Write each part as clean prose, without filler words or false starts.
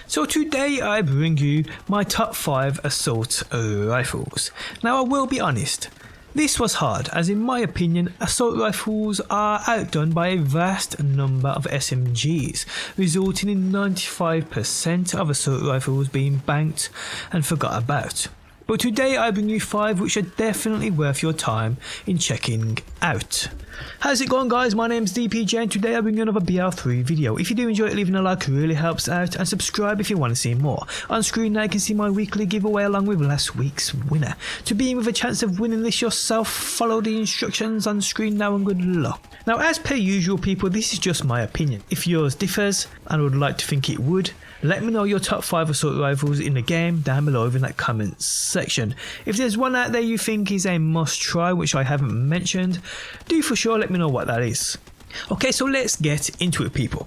So today I bring you my top 5 assault rifles. Now I will be honest, this was hard as in my opinion assault rifles are outdone by a vast number of SMGs, resulting in 95% of assault rifles being banked and forgot about. But today I bring you 5 which are definitely worth your time in checking out. How's it going guys, my name's DPJ and today I bring you another BL3 video. If you do enjoy it, leaving a like really helps out, and subscribe if you want to see more. On screen now you can see my weekly giveaway along with last week's winner. To be in with a chance of winning this yourself, follow the instructions on screen now and good luck. Now as per usual people, this is just my opinion. If yours differs and would like to think it would, let me know your top 5 assault rifles in the game down below in that comments section. If there's one out there you think is a must try which I haven't mentioned, do for sure let me know what that is. Okay, so let's get into it people.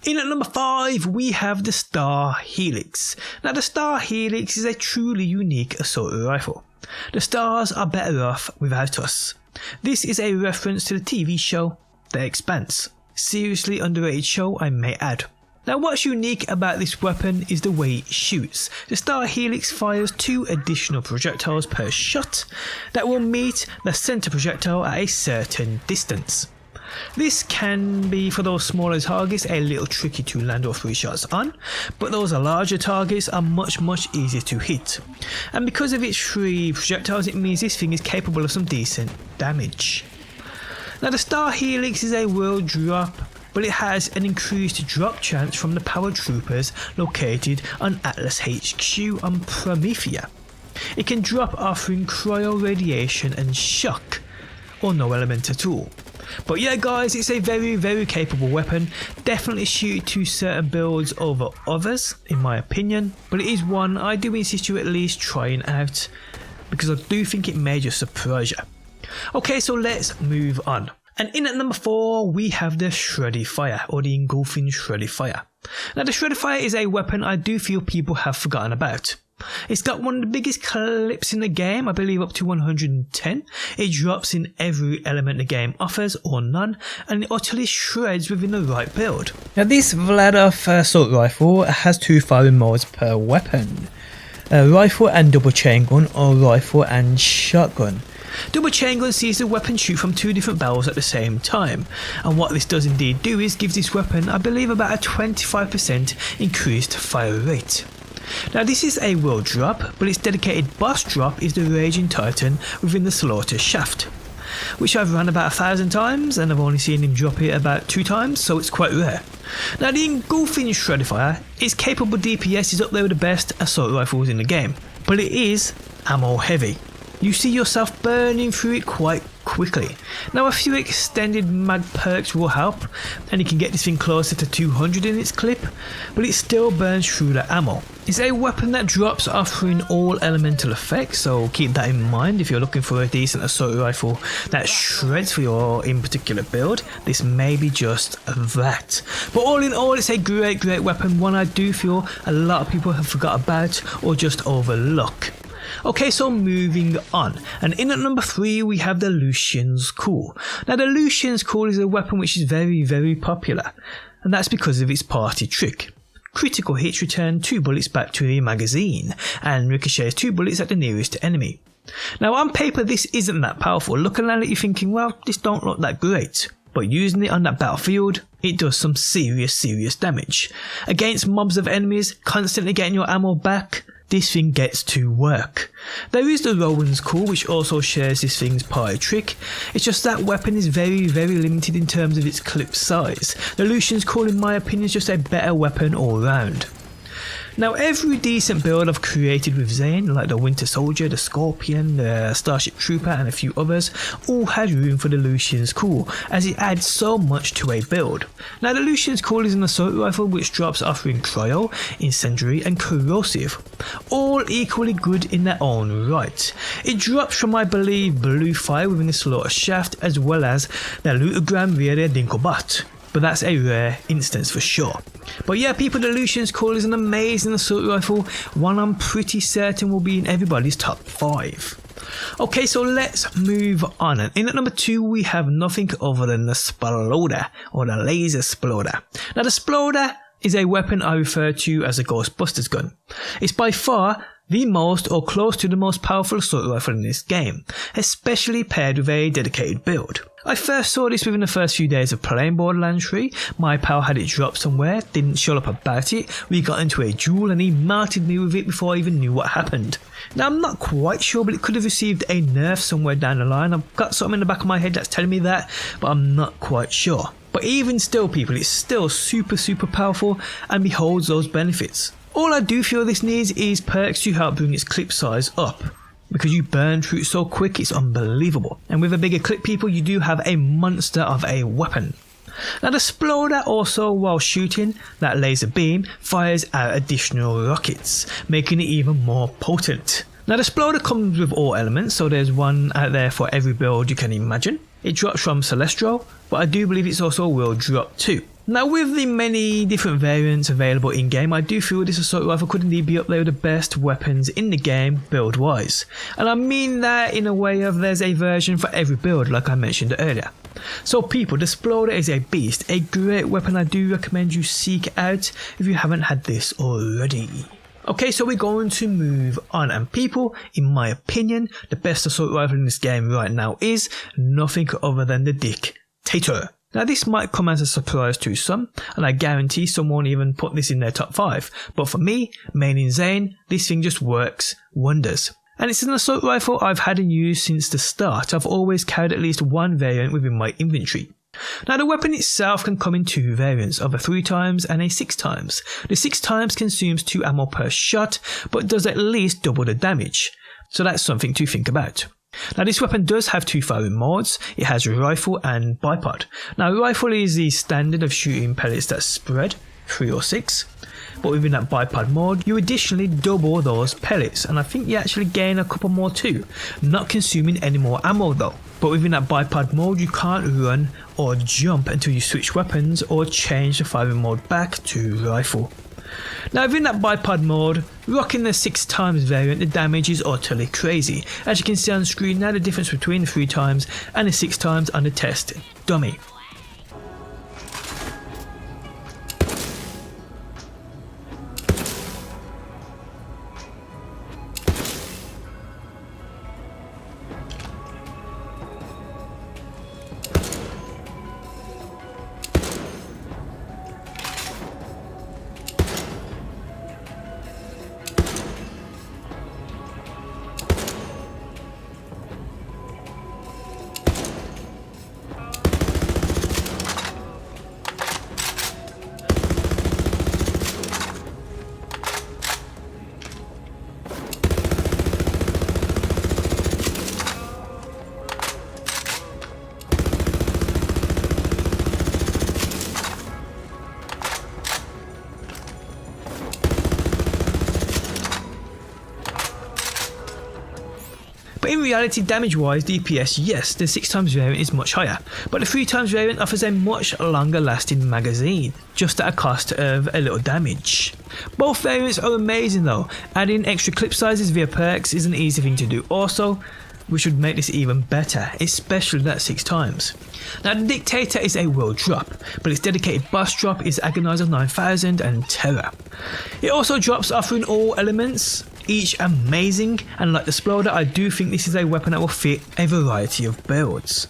In at number 5 we have the Star Helix. Now the Star Helix is a truly unique assault rifle. The stars are better off without us. This is a reference to the TV show The Expanse. Seriously underrated show I may add. Now what's unique about this weapon is the way it shoots. The Star Helix fires 2 additional projectiles per shot that will meet the center projectile at a certain distance. This can be, for those smaller targets, a little tricky to land all 3 shots on, but those larger targets are much easier to hit. And because of its 3 projectiles, it means this thing is capable of some decent damage. Now the Star Helix is a world drop, but it has an increased drop chance from the power troopers located on Atlas HQ on Promethea. It can drop offering cryo radiation and shock, or no element at all. But yeah guys, it's a very capable weapon, definitely suited to certain builds over others in my opinion, but it is one I do insist you at least trying out, because I do think it may just surprise you. Okay, so let's move on. And in at number 4 we have the Shreddy Fire, or the engulfing Shreddy Fire. Now the Shreddy Fire is a weapon I do feel people have forgotten about. It's got one of the biggest clips in the game, I believe up to 110. It drops in every element the game offers or none, and it utterly shreds within the right build. Now this Vladov assault rifle has 2 firing modes per weapon. Rifle and double chain gun, or rifle and shotgun. Double chain gun sees the weapon shoot from 2 different barrels at the same time, and what this does indeed do is gives this weapon I believe about a 25% increased fire rate. Now this is a world drop, but its dedicated boss drop is the Raging Titan within the Slaughter Shaft, which I've run about 1,000 times and I've only seen him drop it about 2 times, so it's quite rare. Now the engulfing Shreddy Fire, its capable DPS is up there with the best assault rifles in the game, but it is ammo heavy. You see yourself burning through it quite quickly. Now a few extended mag perks will help, and you can get this thing closer to 200 in its clip, but it still burns through the ammo. It's a weapon that drops offering all elemental effects, so keep that in mind if you're looking for a decent assault rifle that shreds for your in particular build. This may be just that. But all in all, it's a great weapon, one I do feel a lot of people have forgot about or just overlook. Okay, so moving on, and in at number 3 we have the Lucian's Call. Now the Lucian's Call is a weapon which is very popular, and that's because of its party trick. Critical hits return 2 bullets back to the magazine, and ricochets 2 bullets at the nearest enemy. Now on paper this isn't that powerful, looking at it you're thinking, well, this don't look that great. But using it on that battlefield, it does some serious damage. Against mobs of enemies, constantly getting your ammo back, this thing gets to work. There is the Rowan's Call, which also shares this thing's party trick. It's just that weapon is very limited in terms of its clip size. The Lucian's Call in my opinion is just a better weapon all round. Now every decent build I've created with Zane, like the Winter Soldier, the Scorpion, the Starship Trooper and a few others, all had room for the Lucian's Call, as it adds so much to a build. Now the Lucian's Call is an assault rifle which drops offering cryo, incendiary and corrosive, all equally good in their own right. It drops from I believe blue fire within the Slaughter Shaft, as well as the Lutagram via the Dinkelbot. But that's a rare instance for sure. But yeah people, the Lucian's Call is an amazing assault rifle, one I'm pretty certain will be in everybody's top 5. Okay, so let's move on. And in at number 2 we have nothing other than the Sploder, or the Laser Sploder. Now the Sploder is a weapon I refer to as a Ghostbusters gun. It's by far the most or close to the most powerful assault rifle in this game, especially paired with a dedicated build. I first saw this within the first few days of playing Borderlands 3. My pal had it dropped somewhere, didn't shut up about it, we got into a duel and he melted me with it before I even knew what happened. Now I'm not quite sure, but it could have received a nerf somewhere down the line. I've got something in the back of my head that's telling me that, but I'm not quite sure. But even still people, it's still super powerful and beholds those benefits. All I do feel this needs is perks to help bring its clip size up, because you burn through it so quick it's unbelievable. And with a bigger clip people, you do have a monster of a weapon. Now the Sploder also, while shooting, that laser beam fires out additional rockets, making it even more potent. Now the Sploder comes with all elements, so there's one out there for every build you can imagine. It drops from Celestial, but I do believe it's also will drop too. Now with the many different variants available in game, I do feel this assault rifle could indeed be up there with the best weapons in the game build wise. And I mean that in a way of there's a version for every build like I mentioned earlier. So people, the Sploder is a beast, a great weapon I do recommend you seek out if you haven't had this already. Okay, so we're going to move on, and people, in my opinion, the best assault rifle in this game right now is nothing other than the Dictator. Now this might come as a surprise to some, and I guarantee some won't even put this in their top 5, but for me, main insane, this thing just works wonders. And it's an assault rifle I've had in use since the start. I've always carried at least one variant within my inventory. Now the weapon itself can come in 2 variants, of a 3x and a 6x. The 6x consumes 2 ammo per shot, but does at least double the damage, so that's something to think about. Now this weapon does have 2 firing modes. It has rifle and bipod. Now rifle is the standard of shooting pellets that spread, 3 or 6, but within that bipod mode you additionally double those pellets, and I think you actually gain a couple more too, not consuming any more ammo though. But within that bipod mode you can't run or jump until you switch weapons or change the firing mode back to rifle. Now within that bipod mode, rocking the 6x variant, the damage is utterly crazy. As you can see on screen now, the difference between the 3x and the 6x on the test dummy. But in reality, damage wise, DPS, yes, the 6x variant is much higher, but the 3x variant offers a much longer lasting magazine, just at a cost of a little damage. Both variants are amazing though. Adding extra clip sizes via perks is an easy thing to do also, which would make this even better, especially that 6x. Now the Dictator is a world drop, but its dedicated boss drop is Agonizer 9000 and Terror. It also drops offering all elements, each amazing, and like the Sploder, I do think this is a weapon that will fit a variety of builds.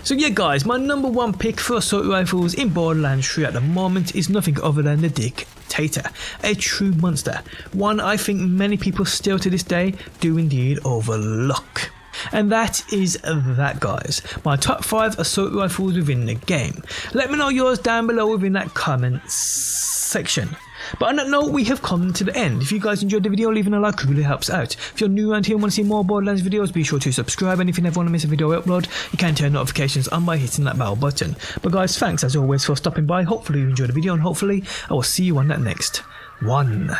So yeah guys, my number 1 pick for assault rifles in Borderlands 3 at the moment is nothing other than the Dictator, a true monster, one I think many people still to this day do indeed overlook. And that is that guys, my top 5 assault rifles within the game. Let me know yours down below within that comment section. But on that note, we have come to the end. If you guys enjoyed the video, leaving a like really helps out. If you're new around here and want to see more Borderlands videos, be sure to subscribe, and if you never want to miss a video I upload, you can turn notifications on by hitting that bell button. But guys, thanks as always for stopping by. Hopefully you enjoyed the video, and hopefully I will see you on that next one.